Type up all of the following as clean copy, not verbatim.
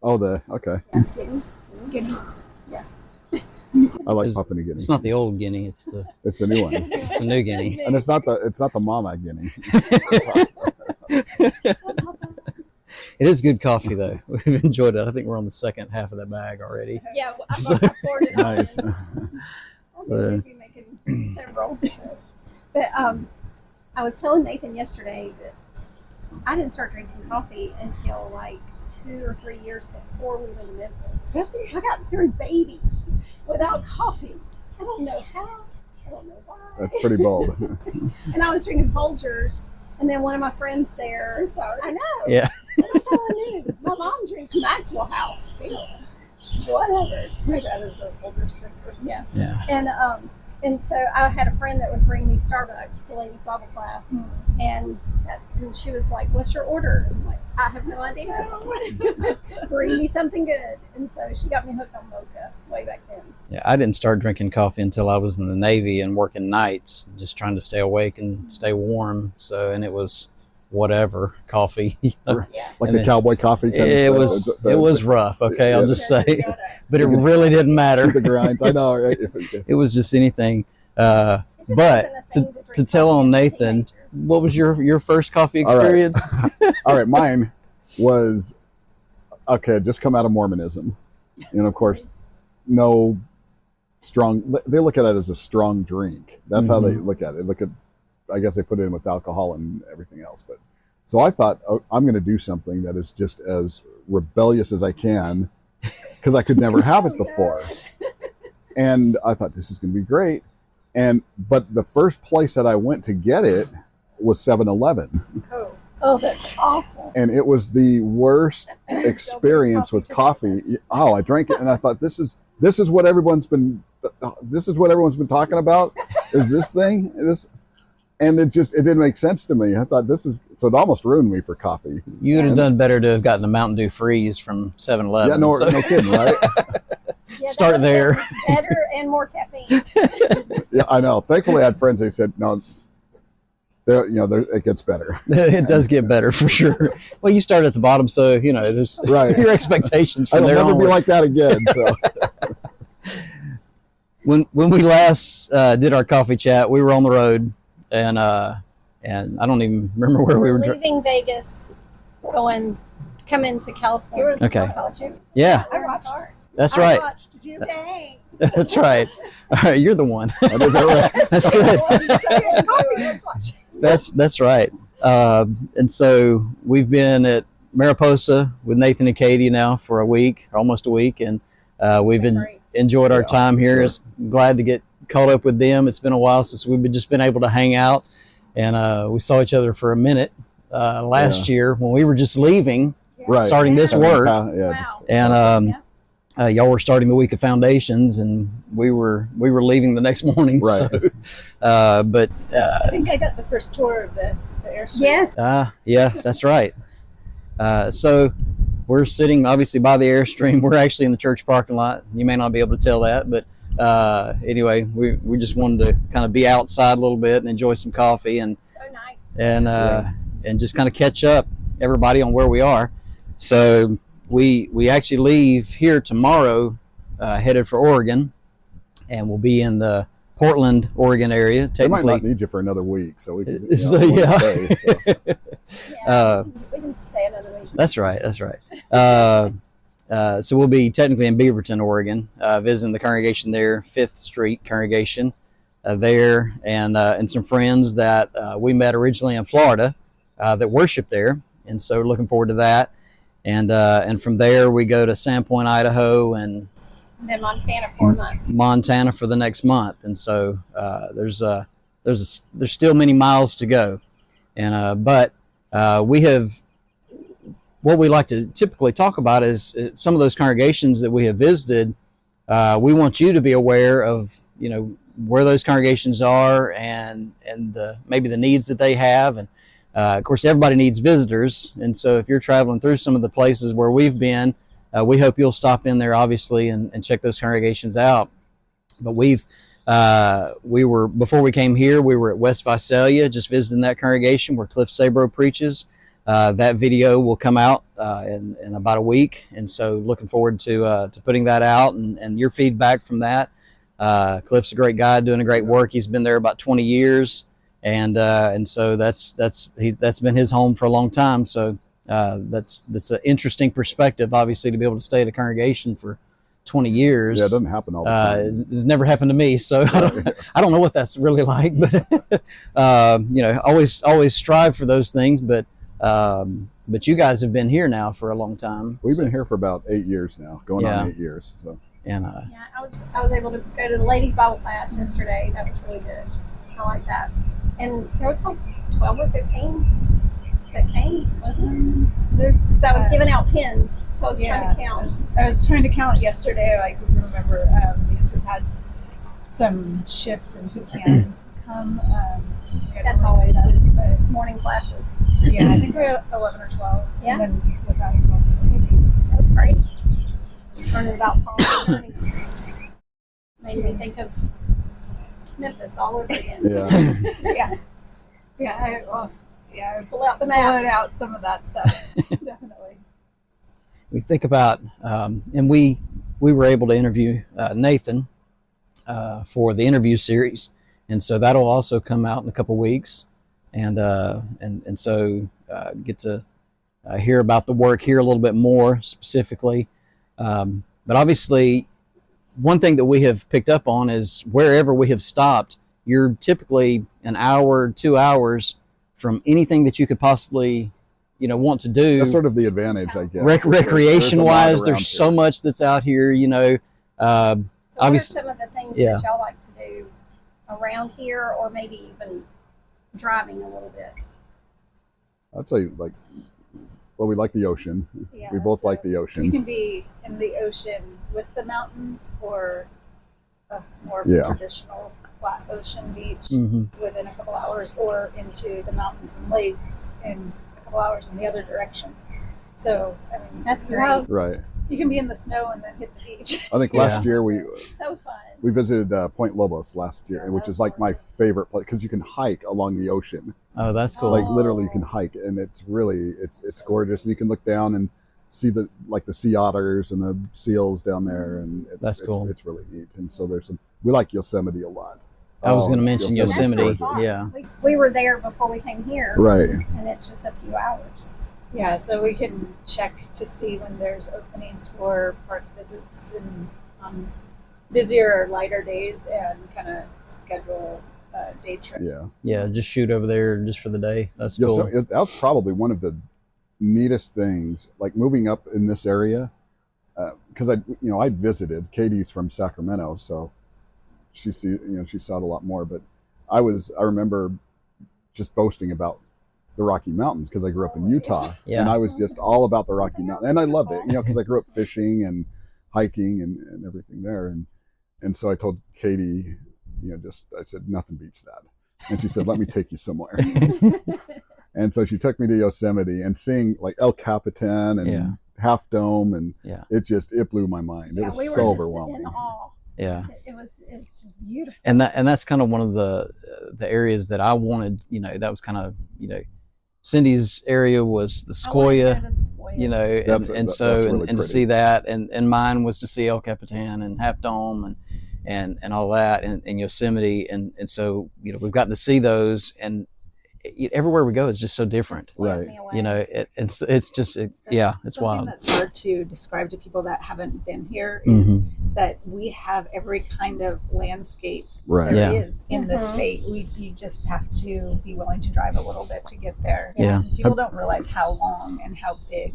Oh, okay. Yes, Guinea. Yeah. I like Papua New Guinea. It's not the old Guinea. It's the new one. it's the new Guinea. And it's not the Mama Guinea. It is good coffee though. We've enjoyed it. I think we're on the second half of the bag already. Yeah, I poured it Nice. We'll be making several. So. But I was telling Nathan yesterday that I didn't start drinking coffee until like 2 or 3 years before we went to Memphis. Really? So I got 3 babies without coffee. I don't know how. I don't know why. That's pretty bold. And I was drinking Folgers, and then one of my friends there. So I know. Yeah. That's all I knew. My mom drinks Maxwell House still. Whatever. My dad is a Folgers drinker. Yeah. Yeah. And so I had a friend that would bring me Starbucks to ladies' Bible class, and she was like, "What's your order?" I'm like, "I have no idea. Bring me something good." And so she got me hooked on mocha way back then. Yeah, I didn't start drinking coffee until I was in the Navy and working nights, just trying to stay awake and stay warm. So, and it was whatever coffee. Yeah. Like the cowboy coffee kind of stuff. It was rough. Okay, I'll just say, but it really didn't matter. The grinds. I know. It was just anything. But to tell on Nathan, what was your first coffee experience? All right, mine was just come out of Mormonism, and of course, no strong. They look at it as a strong drink. That's how they look at it. I guess they put it in with alcohol and everything else. But so I thought, I'm going to do something that is just as rebellious as I can, because I could never have it before. And I thought, this is going to be great. But the first place that I went to get it was 7-Eleven. Oh, that's awful. And it was the worst experience with coffee. Oh, I drank it and I thought, this is what everyone's been talking about. Is this thing and it didn't make sense to me. I thought so it almost ruined me for coffee. You would have done better to have gotten the Mountain Dew Freeze from 7-Eleven. Yeah, no kidding, right? Yeah, Start there. Better and more caffeine. Yeah, I know. Thankfully, I had friends. They said, no, it gets better. It does get better for sure. Well, you start at the bottom, so there's your expectations from there on. I'll never be like that again. So when we last did our coffee chat, we were on the road, and I don't even remember where we were leaving Vegas, coming to California. Okay. Yeah. I watched. That's right. I watched you. Thanks. That's right. All right, you're the one. That's good. That's right. And so we've been at Mariposa with Nathan and Katy now for almost a week, and we've enjoyed our time here. Sure. Glad to get caught up with them. It's been a while since we've just been able to hang out, and we saw each other for a minute last year when we were just leaving, starting this work, and y'all were starting the week of foundations, and we were leaving the next morning. Right. So, I think I got the first tour of the airstrip. Yes. Yeah, that's right. So we're sitting obviously by the Airstream. We're actually in the church parking lot. You may not be able to tell that, but anyway, we just wanted to kind of be outside a little bit and enjoy some coffee and so nice. And just kind of catch up everybody on where we are. So we actually leave here tomorrow, headed for Oregon, and we'll be in the Portland, Oregon area. They might not need you for another week, so we can stay. We can stay another week. That's right. So we'll be technically in Beaverton, Oregon, visiting the congregation there, 5th Street congregation there, and some friends that we met originally in Florida that worship there, and so we're looking forward to that. And from there we go to Sandpoint, Idaho, and then Montana for a month. Montana for the next month, and so there's still many miles to go, and but we have what we like to typically talk about is some of those congregations that we have visited. We want you to be aware of where those congregations are and maybe the needs that they have, and of course everybody needs visitors, and so if you're traveling through some of the places where we've been, we hope you'll stop in there obviously and check those congregations out. But before we came here, we were at West Visalia just visiting that congregation where Cliff Sabro preaches. that video will come out in about a week, and so looking forward to putting that out and your feedback from that. Cliff's a great guy doing a great work. He's been there about 20 years, and so that's been his home for a long time. So that's an interesting perspective, obviously, to be able to stay at a congregation for 20 years. Yeah, it doesn't happen all the time. It's never happened to me, so I don't know what that's really like, but always strive for those things. But you guys have been here now for a long time. We've been here for about 8 years now, going on 8 years. So. And yeah, I was able to go to the ladies' Bible class yesterday. That was really good. I like that. And there was like 12 or 15 that came, wasn't there? So I was giving out pins. So I was trying to count. I was trying to count yesterday. I couldn't remember because we've had some shifts in who can come. That's always with the morning classes. Yeah, I think we're 11 or 12. Yeah. And then with that is also that was great. Learning about falls and learnings. Made me think of Memphis all over again. Yeah. I pull out the maps. Pull out some of that stuff. Definitely. We think about, and we were able to interview Nathan for the interview series, and so that'll also come out in a couple weeks, and so get to hear about the work here a little bit more specifically. But obviously, one thing that we have picked up on is wherever we have stopped, you're typically an hour, 2 hours from anything that you could possibly, want to do. That's sort of the advantage, I guess. Recreation-wise, there's so much that's out here, So what are obviously, some of the things that y'all like to do around here, or maybe even driving a little bit? I'd say we like the ocean. Yeah, we both like the ocean. You can be in the ocean with the mountains, or a more traditional flat ocean beach within a couple hours, or into the mountains and lakes in a couple hours in the other direction. So, I mean, that's great. Right. You can be in the snow and then hit the beach. I think last year so fun. We visited Point Lobos last year, which is like my favorite place because you can hike along the ocean. Oh, that's cool. Like literally, you can hike, and it's really it's gorgeous. And you can look down and see the sea otters and the seals down there, and that's cool. It's really neat. And so we like Yosemite a lot. I was going to mention Yosemite. Yeah, we were there before we came here, right? And it's just a few hours. Yeah, so we can check to see when there's openings for park visits and busier or lighter days, and kind of schedule day trips. Yeah, just shoot over there just for the day. That's cool. So that was probably one of the neatest things, like moving up in this area, because I visited. Katie's from Sacramento, so she saw it a lot more. But I remember just boasting about the Rocky Mountains because I grew up in Utah, and I was just all about the Rocky Mountains, and I loved it, because I grew up fishing and hiking and everything there, and so I told Katie, I said nothing beats that, and she said, let me take you somewhere. And so she took me to Yosemite, and seeing like El Capitan and Half Dome, and it blew my mind. It was so overwhelming. In awe. Yeah, it's just beautiful. And that's kind of one of the areas that I wanted. That was kind of Cindy's area was the Sequoia, and to see that, and mine was to see El Capitan and Half Dome and all that, and Yosemite, and so we've gotten to see those, and everywhere we go is just so different, right? It's just it's wild. That's hard to describe to people that haven't been here is that we have every kind of landscape there is in the state. You just have to be willing to drive a little bit to get there. Yeah, people don't realize how long and how big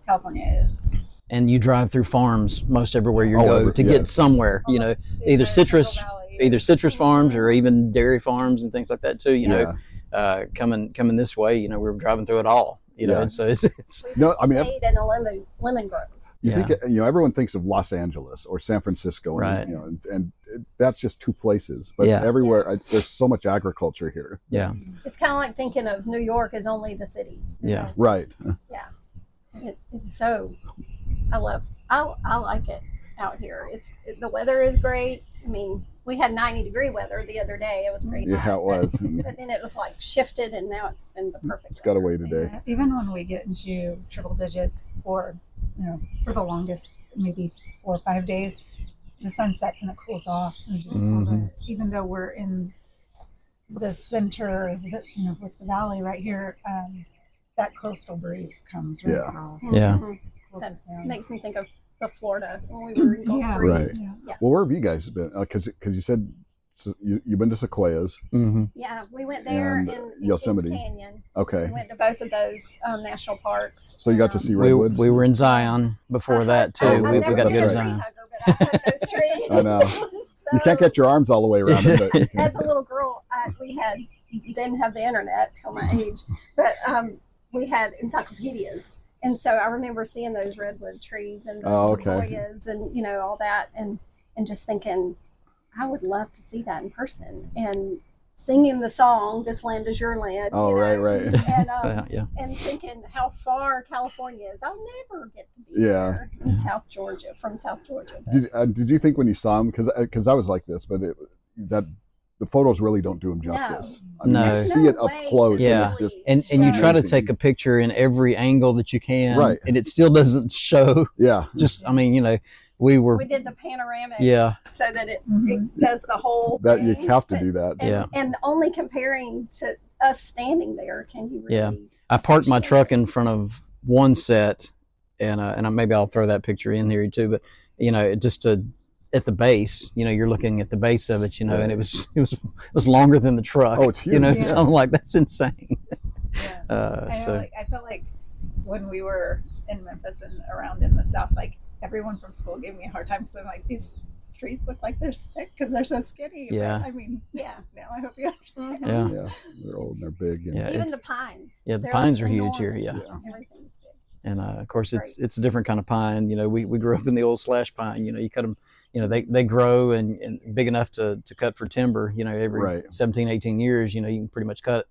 California is. And you drive through farms most everywhere you go to get somewhere. Either citrus farms or even dairy farms and things like that too. Coming this way, we were driving through it all. And so it's stayed in a lemon grove. You think everyone thinks of Los Angeles or San Francisco, right? And that's just two places, but everywhere there's so much agriculture here. Yeah, it's kind of like thinking of New York as only the city. Yeah, right. Yeah, it's so. I like it out here. The weather is great. I mean, we had 90-degree weather the other day. It was pretty hot. Yeah, it was. But then it was like shifted, and now it's been the perfect. It's got away today. Yeah, even when we get into triple digits for the longest, maybe 4 or 5 days, the sun sets and it cools off. And just even though we're in the center of with the valley right here, that coastal breeze comes right across. Yeah. That makes me think of the Florida when we were in Gulf Right. Breeze. Yeah. Well, where have you guys been? Because you said you've been to Sequoias. Yeah, we went there and in Yosemite Kings Canyon. Okay. We went to both of those national parks. So you got to see redwoods? We were in Zion before that too. We got to go to Zion. But I hug those trees. I know. You can't get your arms all the way around it. But you can. As a little girl, we didn't have the internet till my age, but we had encyclopedias. And so I remember seeing those redwood trees and the sequoias and, all that and just thinking, I would love to see that in person. And singing the song, This Land Is Your Land. Oh, right. And, and thinking how far California is. I'll never get to be there in South Georgia, from South Georgia. Did you think when you saw them, because I was like this, but the photos really don't do them justice. I mean, you see it up close, and it's just and you try to take a picture in every angle that you can, right? And it still doesn't show. Yeah. Just, I mean, we did the panoramic, so that it does the whole. That thing, you have to do that, and only comparing to us standing there can you really. Yeah, I parked my truck in front of one set, and maybe I'll throw that picture in here too, but just to. At the base, you're looking at the base of it, and it was longer than the truck. Oh, it's huge. So I'm like, that's insane. Yeah. I felt like when we were in Memphis and around in the South, like everyone from school gave me a hard time because I'm like, these trees look like they're sick because they're so skinny. Yeah. But, I mean, now I hope you understand. Yeah. Yeah, they're old and they're big. And even the pines. Yeah, the pines are huge here. Yeah. Everything's big. And of course, it's a different kind of pine. We grew up in the old slash pine. You cut them. They grow and big enough to cut for timber, every 17, 18 years, you can pretty much cut,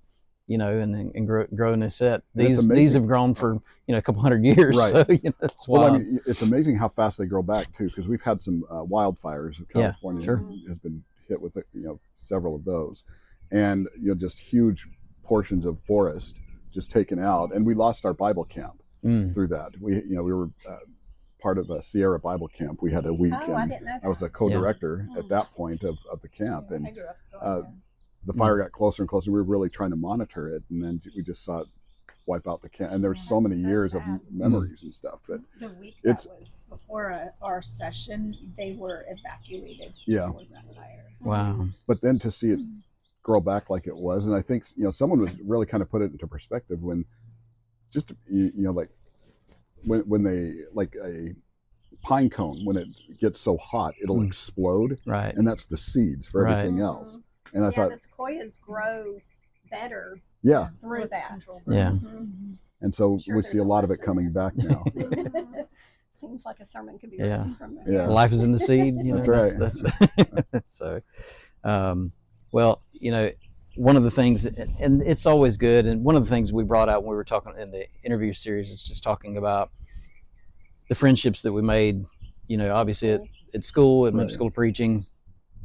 and grow in a set. These have grown for, a couple hundred years. Right. So, it's wild. Well, I mean, it's amazing how fast they grow back too, because we've had some wildfires. California has been hit with, several of those, and, just huge portions of forest just taken out. And we lost our Bible camp through that. We were, part of a Sierra Bible camp. We had a week. Oh, I didn't know that. I was a co-director at that point of the camp, and the fire got closer and closer. We were really trying to monitor it, and then we just saw it wipe out the camp. And there's so many years of memories and stuff. But the week that was before our session, they were evacuated. Yeah. That fire. Wow. But then to see it grow back like it was, and I think someone was really kind of put it into perspective when, just like. When they, like a pine cone, when it gets so hot, it'll explode. Right. And that's the seeds for everything else. And I thought the sequoias grow better through that. Yeah. And so we see a lot of it coming back now. Seems like a sermon could be written from there. Yeah. Life is in the seed. That's right. So, well, one of the things, and it's always good, and one of the things we brought out when we were talking in the interview series is just talking about the friendships that we made, obviously at school, at Memphis School of Preaching,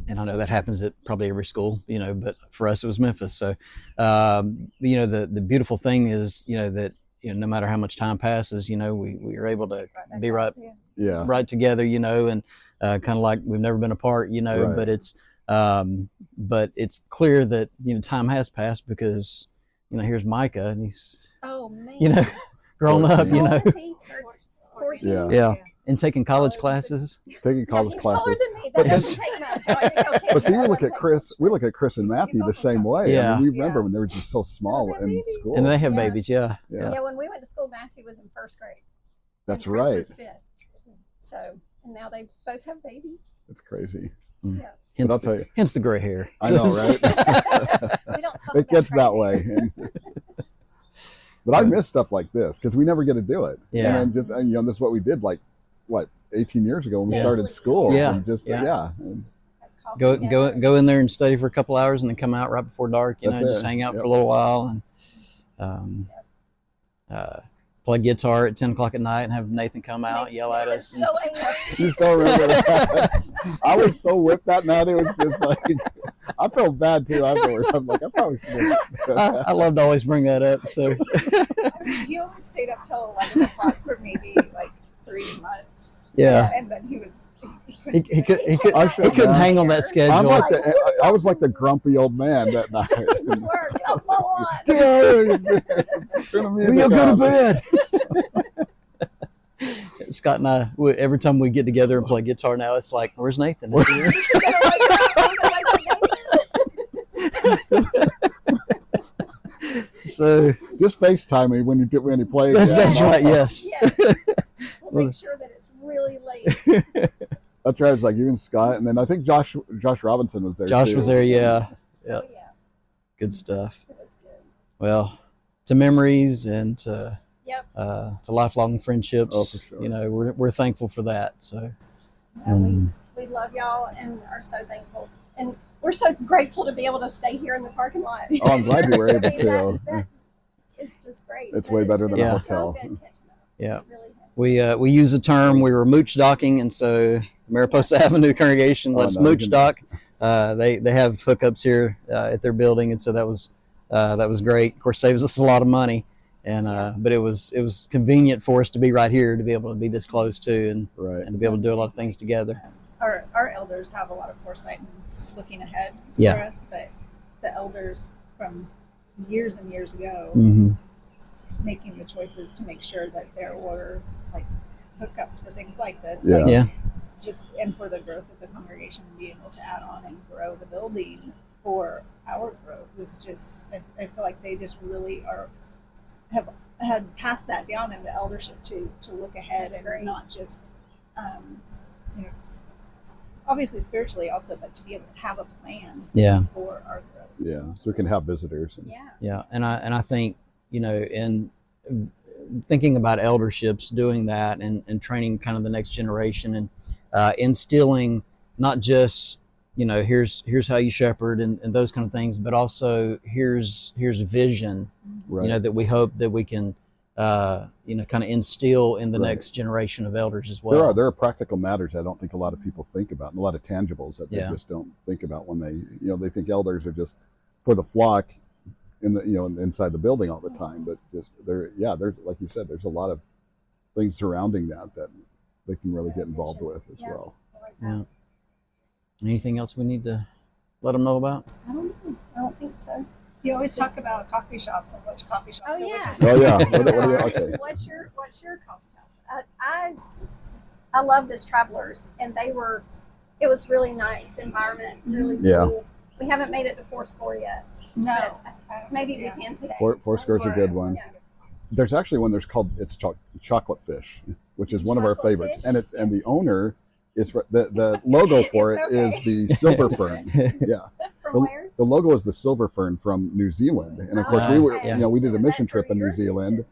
and I know that happens at probably every school, but for us it was Memphis. So, the beautiful thing is, that no matter how much time passes, we are able to be right together, and kind of like we've never been apart, but it's clear that time has passed because here's Micah and he's grown up, and taking college classes. Taller than me. That doesn't take much. But see, we look at Chris and Matthew the same way. Yeah. I mean, we remember when they were just so small in school. And they have babies, Yeah, when we went to school, Matthew was in first grade. That's and Chris right. was fifth. So, and now they both have babies. It's crazy. Yeah. But I'll tell you. Hence the gray hair. I know, right? We don't talk It gets that gray way. But I miss stuff like this because we never get to do it. Yeah. And then this is what we did 18 years ago when we started school. Yeah. And just, And Go in there and study for a couple hours and then come out right before dark, That's just it. hang out for a little while. And play guitar at 10 o'clock at night and have Nathan come out, yell at us. So angry. You still remember that? I was so whipped that night. It was just like, I felt bad too afterwards. I'm like, I probably should have. I love to always bring that up. So He only stayed up till 11 o'clock for maybe like 3 months. yeah, And then he was. he I should have couldn't done. hang on that I'm schedule. like I was like the grumpy old man that night. Work, get off my lawn. Turn the We'll music go to off. bed. Scott and I, every time we get together and play guitar now, it's like, where's Nathan? So Just FaceTime me when you play. that's right. Yes. Yes. We'll make sure that it's really late. That's right. It's like you and Scott, and then I think Josh Robinson was there. Josh too. was there. Yeah. Oh, yeah. Good stuff. It was good. Well, to memories and to Yep. to lifelong friendships. Oh, for sure. You know, we're thankful for that. So. We love y'all and are so thankful. And we're so grateful to be able to stay here in the parking lot. Oh, I'm glad you were able to. It's just great. It's way better than a been hotel. So good catching up. Yeah. It really has. We use a term, we were mooch docking, and so Mariposa Avenue congregation lets no, mooch dock. They have hookups here at their building, and so that was great. Of course, saves us a lot of money, and but it was convenient for us to be right here, to be able to be this close to, and to be able to do a lot of things together. Our elders have a lot of foresight and looking ahead for Yeah. us, but the elders from years and years ago Mm-hmm. making the choices to make sure that there were like hookups for things like this. Yeah. Like, Yeah. just and for the growth of the congregation, being able to add on and grow the building for our growth was just I feel like they just really had passed that down in the eldership to look ahead. That's and great. not just you know, obviously spiritually also, but to be able to have a plan Yeah. for our growth. Yeah, so we can have visitors. Yeah. Yeah, and I think, you know, in thinking about elderships, doing that and training kind of the next generation and instilling not just, you know, here's how you shepherd and those kind of things, but also here's vision, Right. you know, that we hope that we can you know, kind of instill in the Right. next generation of elders as well. There are practical matters I don't think a lot of people think about, and a lot of tangibles that they Yeah. just don't think about when they think elders are just for the flock in the inside the building all the time, but just there's like you said, there's a lot of things surrounding that they can really get involved with as Yeah. well. I like Yeah. that. Anything else we need to let them know about? I don't know. I don't think so. You always talk about coffee shops and which coffee shops. Oh, are yeah. which is Oh yeah, So, okay. What's your coffee shop? I love this Travelers, and it was really nice environment, really Yeah. cool. We haven't made it to Foursquare yet. No. But maybe Yeah. we can today. Foursquare's a good one. Yeah. There's actually one there's called chocolate fish, which is one of our Chocolate favorites, fish? and the owner is the logo for it It's is okay. the silver fern. Yeah. From where? The logo is the silver fern from New Zealand, and of course we were, Okay. we did a So mission that drew trip in New your Zealand, attention.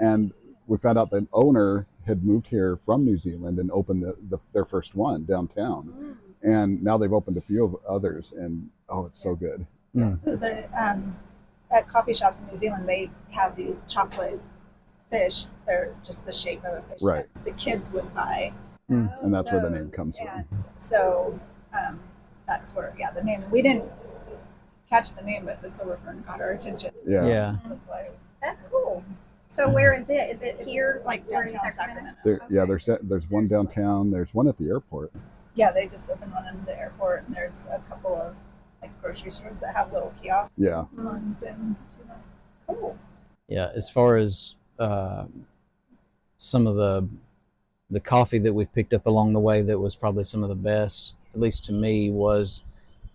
Yeah. and we found out the owner had moved here from New Zealand and opened their first one downtown, Mm. and now they've opened a few of others, and it's so good. Mm. So at coffee shops in New Zealand, they have these chocolate fish. They're just the shape of a fish Right. that the kids would buy. Mm. Oh, And that's where the name those, comes and from. So that's where, the name. We didn't catch the name, but the silver fern got our attention. Yeah. Yeah. That's why. That's cool. So where is it? Is it It's here? like We're in downtown Sacramento. There's one downtown. There's one at the airport. Yeah, they just opened one in the airport, and there's a couple of like grocery stores that have little kiosks. Yeah. Ones and Cool. Yeah, as far as some of the coffee that we've picked up along the way that was probably some of the best, at least to me, was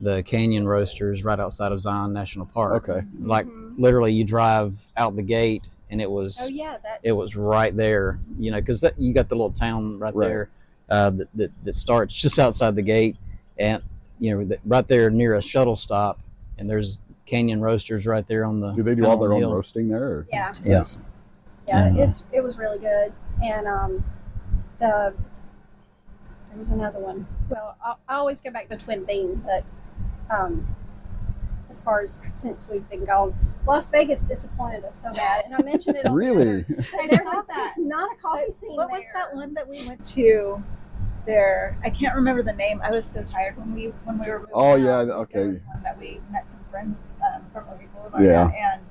the Canyon Roasters right outside of Zion National Park. Okay. Like Mhm. literally you drive out the gate and it was Oh yeah, that. it was right there, you know, because you got the little town right Right. there that starts just outside the gate, and you know right there near a shuttle stop, and there's Canyon Roasters right there on the. Do they do kind all of their on the own hill. roasting there? Or? Yeah. Yeah. Nice. Yeah, Yeah. it was really good, and there was another one. Well, I always go back to Twin Bean, but as far as since we've been gone. Las Vegas disappointed us so bad, and I mentioned it on Really? Twitter. I There saw was that. just not a coffee scene What was there. that one that we went to there? I can't remember the name. I was so tired when we were moving Oh, out. yeah, okay. There was one that we met some friends from where we Boulevard Yeah. at, and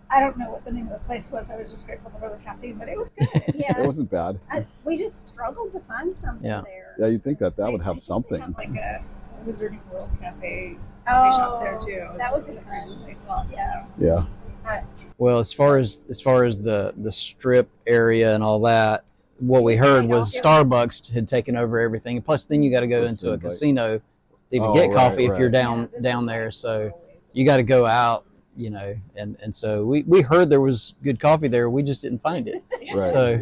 I don't know what the name of the place was. I was just grateful to go to the cafe, but it was good. Yeah, It wasn't bad. we just struggled to find something Yeah. there. Yeah, you'd think that would I have think they something. have like a Wizarding World cafe Oh, shop there too. It was that would be the fun. first place I saw. Yeah. Yeah. Well, as far as the strip area and all that, what we heard was Starbucks had taken over everything. Plus, then you got to go It into a seems like- casino to even Oh, get right, coffee if right. you're Yeah, down this down is there. like So always- you got to go out, you know, and so we heard there was good coffee there. We just didn't find it. Right. So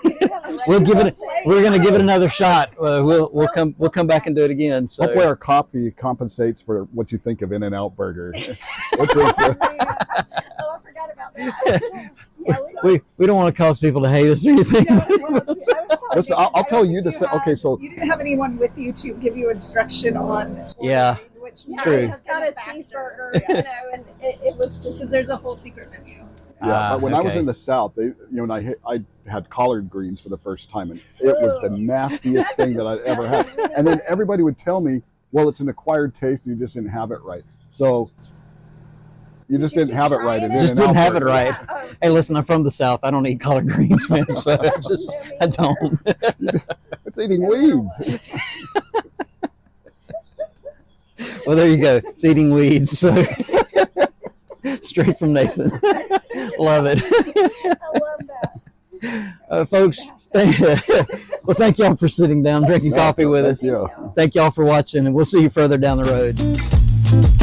We didn't have a we'll give it. place. We're gonna give it another shot. We'll come back and do it again. So Hopefully our coffee compensates for what you think of In-N-Out Burger. Which is, Oh, I forgot about that. Yeah, we don't want to cause people to hate us or anything. No, well, I was telling Listen, you, I'll I tell don't you think the had- okay, so you didn't have anyone with you to give you instruction on Yeah. ordering, which Yeah, True. it's got a cheeseburger, you know, and it was just because there's a whole secret menu. yeah, but when I was okay. in the South, and I had collard greens for the first time, and it was the nastiest thing that I'd ever had. And then everybody would tell me, "Well, it's an acquired taste, and you just didn't have it right." So you just didn't have it right. trying at it? Just In-N-Out didn't have it Burger. right. Yeah, Hey, listen, I'm from the South. I don't eat collard greens, man. So I don't. It's eating weeds. Well, there you go. It's eating weeds. So straight from Nathan. Love it. I love that. Folks, well, thank y'all for sitting down, drinking coffee with us. Yeah. Thank y'all for watching, and we'll see you further down the road.